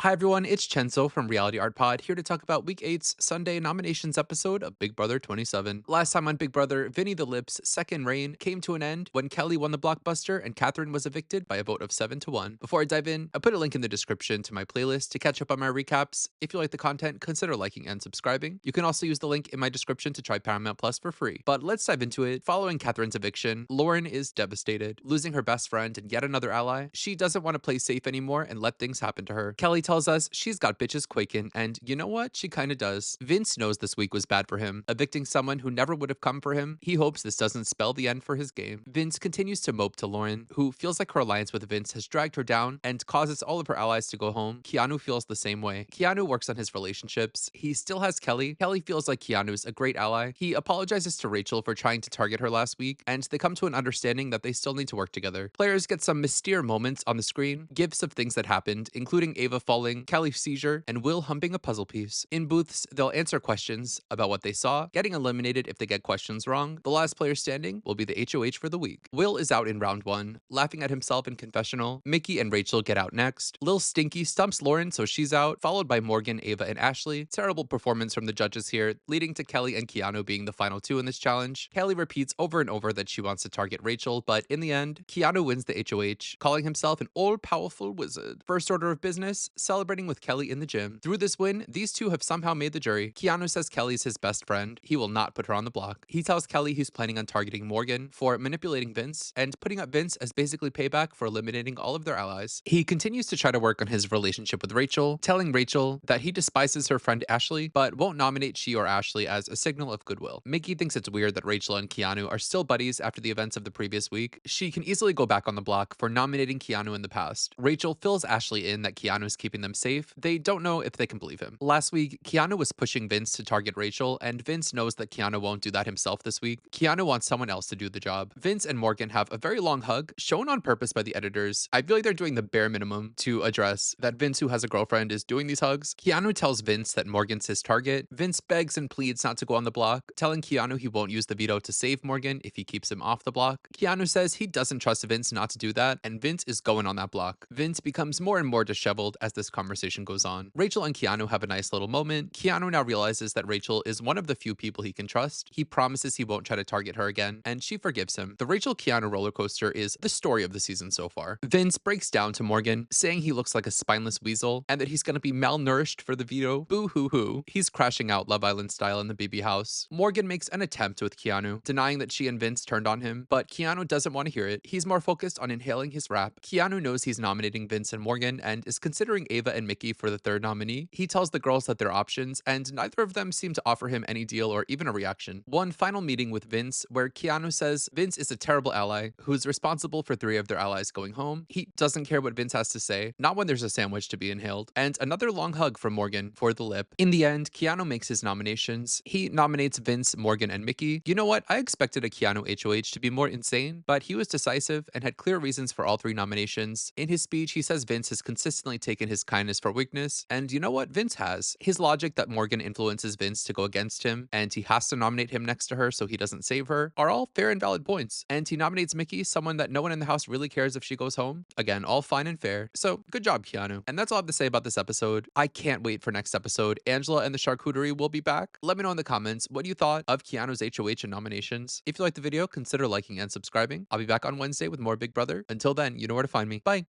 Hi everyone, it's Chenzo from Reality Art Pod here to talk about Week 8's Sunday nominations episode of Big Brother 27. Last time on Big Brother, Vinny the Lip's second reign came to an end when Kelly won the blockbuster and Catherine was evicted by a vote of 7-1. Before I dive in, I put a link in the description to my playlist to catch up on my recaps. If you like the content, consider liking and subscribing. You can also use the link in my description to try Paramount Plus for free. But let's dive into it. Following Catherine's eviction, Lauren is devastated. Losing her best friend and yet another ally, she doesn't want to play safe anymore and let things happen to her. Kelly tells us she's got bitches quaking, and you know what? She kinda does. Vince knows this week was bad for him, evicting someone who never would have come for him. He hopes this doesn't spell the end for his game. Vince continues to mope to Lauren, who feels like her alliance with Vince has dragged her down and causes all of her allies to go home. Keanu feels the same way. Keanu works on his relationships. He still has Kelly. Kelly feels like Keanu's a great ally. He apologizes to Rachel for trying to target her last week, and they come to an understanding that they still need to work together. Players get some mysterious moments on the screen, gifs of things that happened, including Ava falling, Kelly's seizure, and Will humping a puzzle piece. In booths, they'll answer questions about what they saw, getting eliminated if they get questions wrong. The last player standing will be the HOH for the week. Will is out in round 1, laughing at himself in confessional. Mickey and Rachel get out next. Lil Stinky stumps Lauren, so she's out, followed by Morgan, Ava, and Ashley. Terrible performance from the judges here, leading to Kelly and Keanu being the final two in this challenge. Kelly repeats over and over that she wants to target Rachel, but in the end, Keanu wins the HOH, calling himself an all-powerful wizard. First order of business, celebrating with Kelly in the gym. Through this win, these two have somehow made the jury. Keanu says Kelly's his best friend. He will not put her on the block. He tells Kelly he's planning on targeting Morgan for manipulating Vince and putting up Vince as basically payback for eliminating all of their allies. He continues to try to work on his relationship with Rachel, telling Rachel that he despises her friend Ashley, but won't nominate she or Ashley as a signal of goodwill. Mickey thinks it's weird that Rachel and Keanu are still buddies after the events of the previous week. She can easily go back on the block for nominating Keanu in the past. Rachel fills Ashley in that Keanu is keeping them safe. They don't know if they can believe him. Last week, Keanu was pushing Vince to target Rachel, and Vince knows that Keanu won't do that himself this week. Keanu wants someone else to do the job. Vince and Morgan have a very long hug, shown on purpose by the editors. I feel like they're doing the bare minimum to address that Vince, who has a girlfriend, is doing these hugs. Keanu tells Vince that Morgan's his target. Vince begs and pleads not to go on the block, telling Keanu he won't use the veto to save Morgan if he keeps him off the block. Keanu says he doesn't trust Vince not to do that, and Vince is going on that block. Vince becomes more and more disheveled as this conversation goes on. Rachel and Keanu have a nice little moment. Keanu now realizes that Rachel is one of the few people he can trust. He promises he won't try to target her again, and she forgives him. The Rachel-Keanu roller coaster is the story of the season so far. Vince breaks down to Morgan, saying he looks like a spineless weasel, and that he's gonna be malnourished for the veto. Boo-hoo-hoo. He's crashing out Love Island style in the BB house. Morgan makes an attempt with Keanu, denying that she and Vince turned on him, but Keanu doesn't want to hear it. He's more focused on inhaling his rap. Keanu knows he's nominating Vince and Morgan, and is considering Ava and Mickey for the third nominee. He tells the girls that they're options, and neither of them seem to offer him any deal or even a reaction. One final meeting with Vince, where Keanu says Vince is a terrible ally who's responsible for 3 of their allies going home. He doesn't care what Vince has to say, not when there's a sandwich to be inhaled. And another long hug from Morgan for the lip. In the end, Keanu makes his nominations. He nominates Vince, Morgan, and Mickey. You know what? I expected a Keanu HOH to be more insane, but he was decisive and had clear reasons for all 3 nominations. In his speech, he says Vince has consistently taken his kindness for weakness, and you know what? Vince has. His logic that Morgan influences Vince to go against him, and he has to nominate him next to her so he doesn't save her, are all fair and valid points. And he nominates Mickey, someone that no one in the house really cares if she goes home. Again, all fine and fair. So, good job, Keanu. And that's all I have to say about this episode. I can't wait for next episode. Angela and the Charcuterie will be back. Let me know in the comments what you thought of Keanu's HOH and nominations. If you liked the video, consider liking and subscribing. I'll be back on Wednesday with more Big Brother. Until then, you know where to find me. Bye!